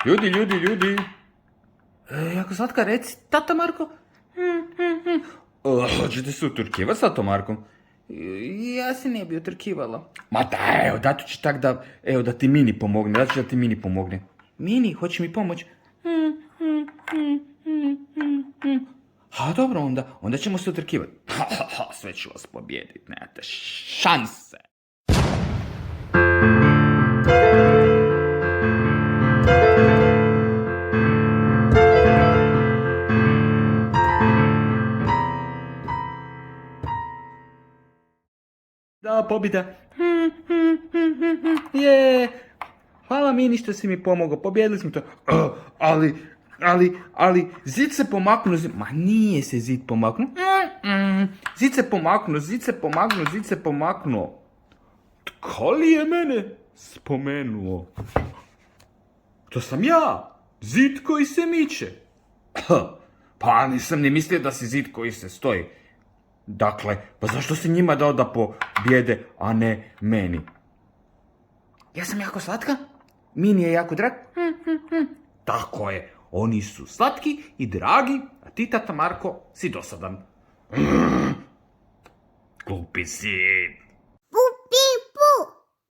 Ljudi. Jako slatka, reci, tata Marko. Hoćete se utrkivat sa to Markom? Ja se ne bi utrkivala. Ma da, evo, dato ću tak da, evo, da ti Mini pomogne. Mini, hoćeš mi pomoć? Ha, dobro, onda ćemo se utrkivati. Sve ću vas pobijediti, nemate šanse. Da, pobjeda. Je. Hvala Mini što si mi pomogao, pobjedili smo to. Ali, zid se pomaknuo. Ma nije se zid pomaknuo. Zid se pomaknuo. Tko li je mene spomenuo? To sam ja, zid koji se miče. Pa nisam ni mislio da si zid koji se stoji. Dakle, pa zašto si njima dao da pobjede, a ne meni? Ja sam jako slatka, Mini je jako drag. Tako je, oni su slatki i dragi, a ti, tata Marko, si dosadan. Glupi zid.